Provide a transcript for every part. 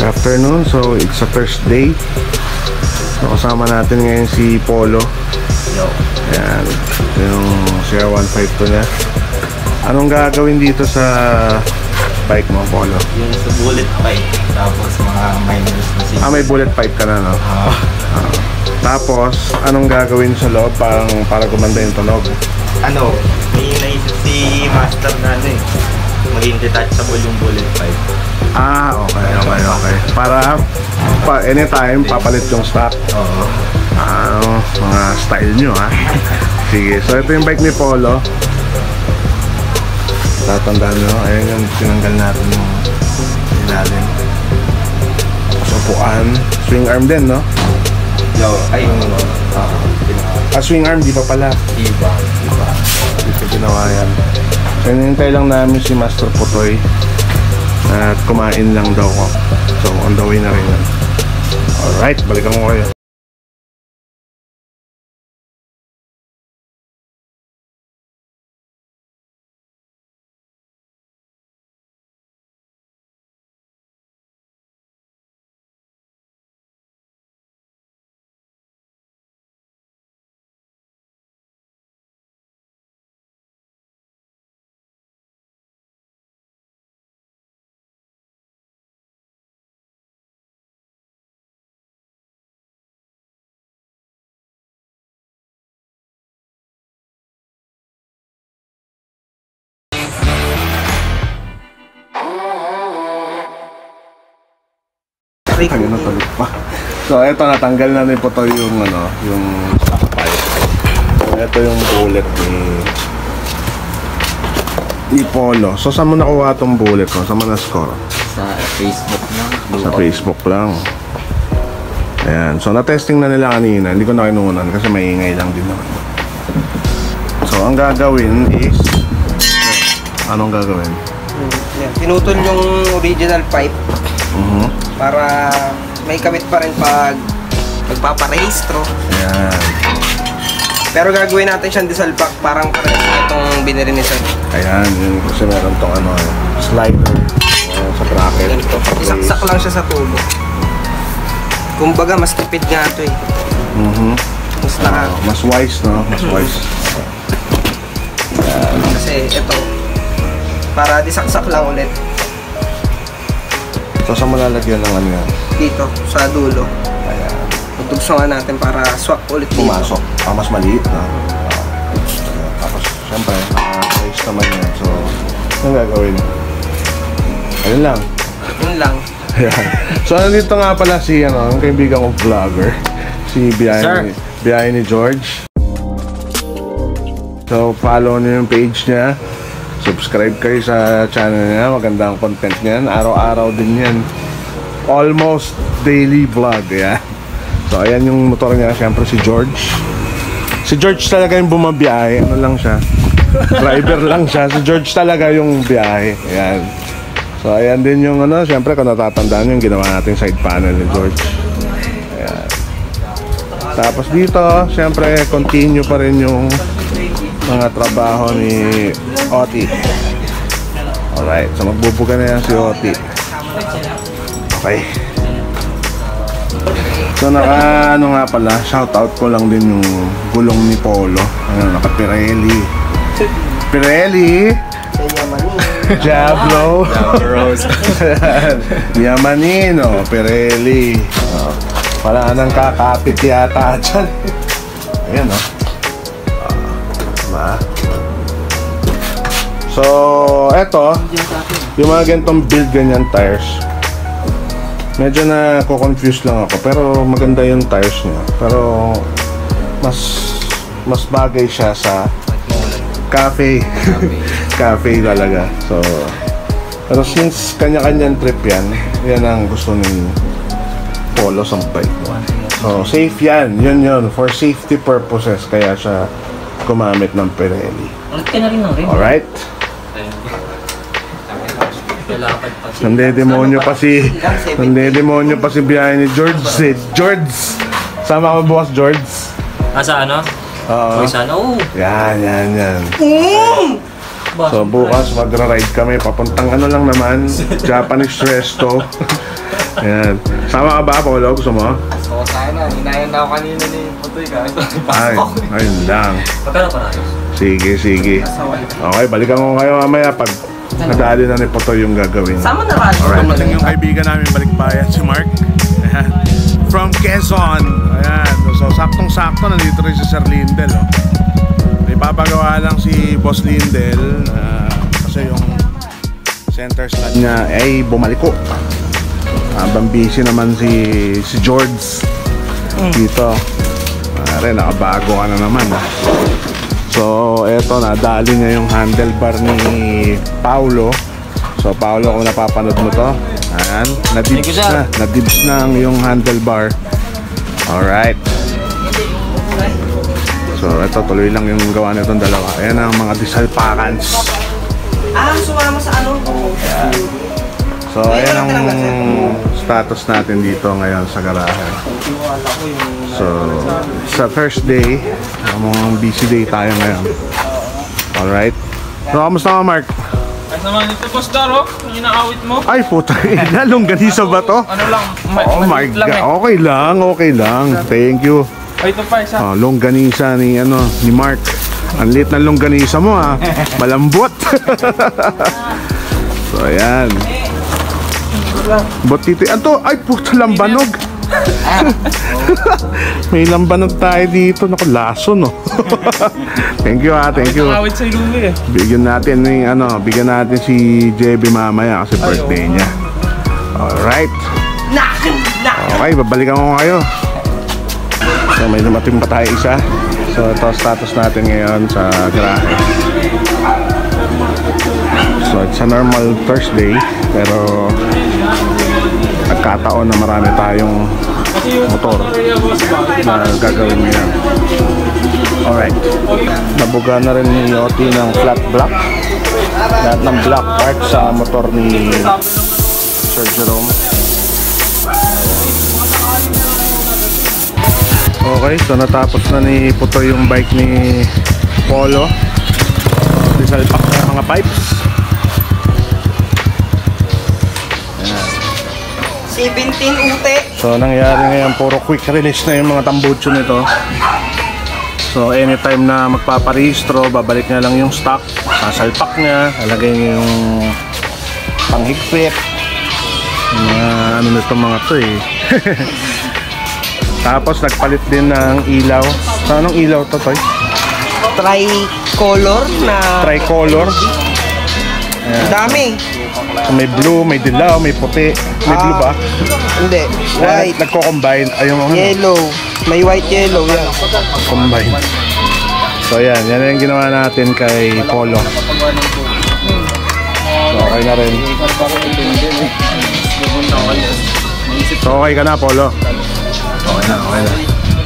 Good afternoon. So it's a Thursday. So kasama natin ngayon si Polo. Yo. Ayan. Ito yung CR152 niya. Anong gagawin dito sa bike mo, Polo? Yung sa bullet pipe. Tapos mga minors na siya. May bullet pipe ka na, no? Tapos, anong gagawin sa loob para gumanda yung tunog? May naisip si Master na maging detachable yung bullet pipe. Okay. Para anytime, papalit yung stock. Oo. Mga style nyo, ha? Sige, so ito yung bike ni Polo. Tatandaan nyo, ayan yung tinanggal natin yung ilalim. Upuan, swing arm din, no? Yo, Swing arm, di pa pala. Iba. Dito ginawa yan. So, hinihintay lang namin si Master Putoy at kumain lang daw ko. So, on the way na rin yan. Alright, balikan mo kayo. Ayun, natulog pa. So, eto, natanggal na ni Putoy yung yung stock pipe. So, eto yung bullet ni Polo. So, saan mo nakuha tong bullet mo? Saan mo na-score? Sa Facebook lang. Sa Facebook lang. Ayan. So, na-testing na nila kanina. Hindi ko na kinunan kasi maingay lang din naman. So, ang gagawin is... Anong gagawin? Pinutol yung original pipe. Para may kabit pa rin pag magpaparehistro. Ayan. Pero gagawin natin siyang diesel pack. Parang parehas na itong binili ni Sir. Ayan, yun kasi meron tong slider sa bracket. Isaksak lang siya sa tubo. Kumbaga, mas tipid nga ito eh. Mas wise, no? Mas wise. Kasi ito, para disaksak lang ulit. So, saan mo lalagyan ng yan? Dito, sa dulo. Ayan. Tutugsungan natin para swak ulit dito. Pumasok. Mas maliit na. Tapos, syempre, size naman yan. So, anong gagawin? Ayun lang. Yun lang. Ayan. So, nandito nga pala si, ang kaibigan kong vlogger. Si Biyahe ni George. So, follow niyo yung page niya. Subscribe kayo sa channel niya. Maganda ang content niyan. Araw-araw din yan. Almost daily vlog. Yeah. So, ayan yung motor niya. Siyempre si George. Si George talaga yung bumabiyahe. Ano lang siya? Driver lang siya. Si George talaga yung biyahe. Ayan. So, ayan din yung siyempre kung natatandaan yung ginawa natin side panel ni George. Ayan. Tapos dito, siyempre, continue pa rin yung mga trabaho ni Oti. Alright, so magbubuga na yan si Oti. Okay. So nga pala, shoutout ko lang din yung gulong ni Polo. Naka-Pirelli. Pirelli! Diablo! Yamanino, Pirelli. Wala nang kakapit yata dyan. Ayan, So, eto, yung mga ganitong build ganyan tires. Medyo na-confuse lang ako, pero maganda yung tires niya. Pero mas bagay siya sa cafe. Cafe talaga. So, pero since kanya-kanyang trip yan ang gusto ni Polo sa bike. So, safe yan. Yun. For safety purposes, kaya siya gumamit ng Pirelli. Alright? Nandedemonyo pa si biyahe ni George. George! Sama ka bukas, George? Sa Oo. Yan. So bukas magra-ride kami papuntang lang naman, Japanese resto. Ayan. Sama ka ba, Paulo? Gusto mo? Oo, sana. Hinayan na ako kanina ni Putoy ka. Ay, ayun lang. Pagkala pa natin. Sige, sige. Okay, balikan ko kayo mamaya pag nadali na ni Potoy yung gagawin. Sama na rin. Alright, maling yung kaibigan namin balikbayan, si Mark. Ayan. From Quezon. Ayan. So, saktong-sakto, nandito rin si Sir Lindel. Oh. May papagawa lang si Boss Lindel. Kasi yung center stand niya ay bumaliko. Habang busy naman si George dito. Nakabago ka na naman. So, eto, nadali niya yung handlebar ni Paulo. So, Paulo, kung napapanood mo to, ayan, nadibs na ang yung handlebar. Alright. So, eto, tuloy lang yung gawa nitong dalawa. Ayan ang mga disalpakans. Sumama sa ano? So, ayan ang status natin dito ngayon sa garahe. So, sa Thursday, mga busy day tayo ngayon. Alright. So, kamusta ka, Mark? Ay naman ito, Boss Daro, yung inaawit mo. Ay, puta, lalong ganisa ba to? Ano lang, Oh my lang God, eh. okay lang, okay lang. Thank you. Ay, ito pa, isa. Longganisa ni Mark. Ang liit ng longganisa mo, ha. Malambot. So, ayan. Botiti. Anto, ay puta, lambanog. May lambanog tayo dito. Naku, laso, no. Thank you, ha. Thank you. Inaawit sa iluwi eh. Bigyan natin si JB mamaya kasi birthday niya. Alright. Okay, babalikan ko kayo. So, may dumating pa tayo isa. So, ito status natin ngayon sa garahe. So, it's a normal Thursday, pero nagkataon na marami tayong motor na gagawin ngayon. Alright. Nabuga na rin ni Yoti ng flat block. Lahat ng block parts sa motor ni Sir Jerome. Okay, so natapos na ni Putoy yung bike ni Polo. Disalpak na mga pipes. 17 ute. So nangyari ngayon, puro quick release na yung mga tambucho nito. So anytime na magpaparehistro, babalik niya lang yung stock, sasalpak niya, lalagay niya yung panghigpit. Ano nito mga to eh. Tapos nagpalit din ng ilaw. So anong ilaw to, Toy? Tricolor na... Tricolor. Ang dami. So, may blue, may dilaw, may puti. May blue ba? Hindi. White. Nagko-combine. Ayun mo. Yellow. May white yellow yan. Combine. So yan yung ginawa natin kay Polo. So okay na rin. So okay ka na, Polo? Okay na.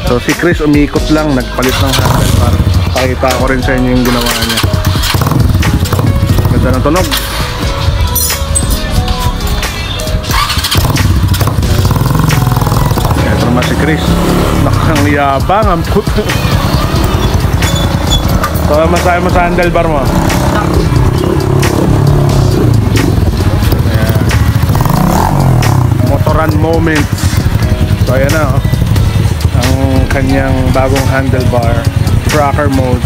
So si Chris umikot lang, nagpalit ng handlebar. Pakita ko rin sa inyo yung ginawa niya. Ganda ng tunog. Ito naman si Chris. Nakangyabang ang puto. So masahe mo sa handlebar mo. Ayan. Motoran moments. So ayan na, oh. Ang kanyang bagong handlebar, rocker mode.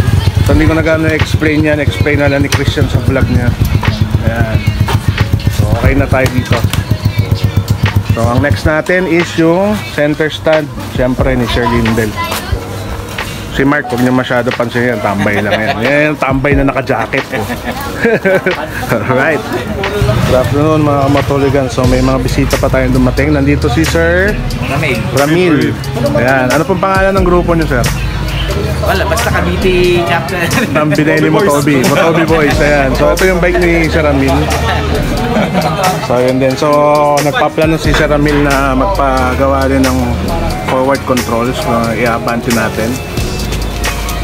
So hindi ko na gano'n explain yan, explain na lang ni Christian sa vlog niya. Ayan. So okay na tayo dito. So ang next natin is yung center stand, siyempre ni Sir Lindel. Si Mark, huwag niyo masyado pansin yan, tambay lang yan. Yan yung tambay na naka-jacket po. Alright. Good afternoon mga kamatuligan. So may mga bisita pa tayong dumating. Nandito si Sir Ramil. Ayan. Ano pong pangalan ng grupo niyo, Sir? Wala, basta Cavite chapter. Ang binay ni Motobi. Motobi Boys. Ayan. So ito yung bike ni Sir Ramil. So yun din. So nagpaplano si Sir Ramil na magpagawa din ng forward controls na i-abante natin.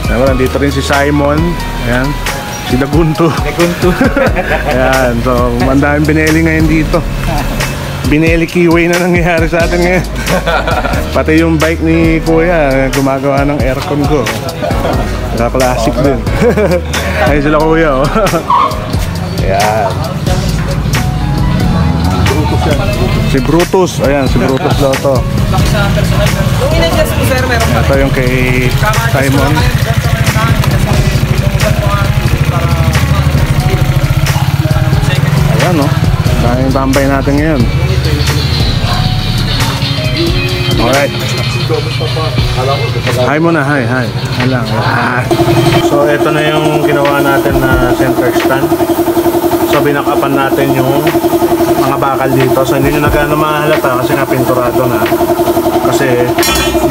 Nandito rin si Simon. Ayan. Si Dagunto. Ayan. So mandaming bineli ngayon dito. Bineli keyway na nangyayari sa atin ngayon. Pati yung bike ni Kuya gumagawa ng aircon ko. Naka-classic din. Ayun sila Kuya, oh. Ayan. Si Brutus. Ayan, si Brutus daw to. Laki sa personal. Yung in-adjust ko sir, meron pa. Ito yung kay Simon. Ayan, no? Daming tambay natin ngayon. Alright. Hi muna, hi. Hi lang. So ito na yung ginawa natin na center stand. So binakapan natin yung mga bakal dito. So hindi nyo na gano'ng mahalata kasi nga pinturado na. Kasi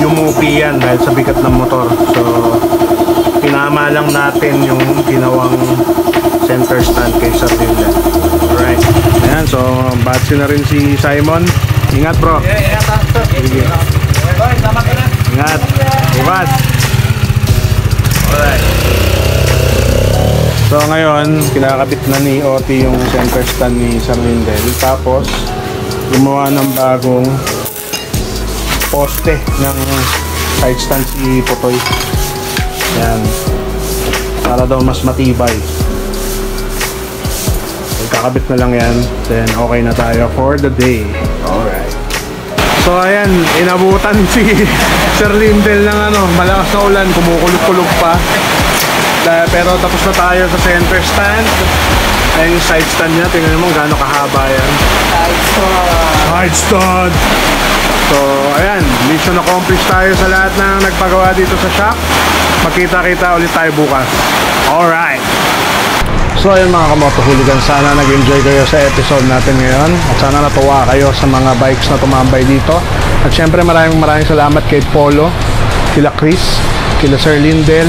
yumupi yan dahil sa bigat ng motor. So pinama lang natin yung ginawang center stand kay Sir Linda. Alright. Ayan, so batsi na rin si Simon. Ingat bro. Sige. Ingat. Bukas. Alright. So ngayon, kinakabit na ni Oti yung center stand ni Sir Lindel. Tapos, gumawa ng bagong poste ng side stand si Potoy. Yan. Para daw mas matibay. Kakabit na lang yan. Then, okay na tayo for the day. Alright. So, ayan. Inabutan si Sir Lindel ng malakas na ulan. Kumukulog-kulog pa. Pero tapos na tayo sa center stand. Ayan yung side stand niya. Tingnan mo gaano kahaba yan. Side stand! So, ayan. Mission accomplished tayo sa lahat ng nagpagawa dito sa shop. Magkita-kita ulit tayo bukas. Alright! So ayun mga kamoto hooligan, sana nag-enjoy kayo sa episode natin ngayon at sana natuwa kayo sa mga bikes na tumambay dito. At syempre maraming salamat kay Polo, kila Chris, kila Sir Lindel,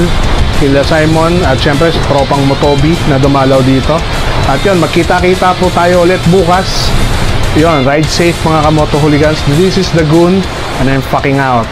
kila Simon at syempre sa tropang Motobi na dumalaw dito. At yun, magkita-kita po tayo ulit bukas. Yun, ride safe mga kamoto hooligans. This is the Goon and I'm fucking out.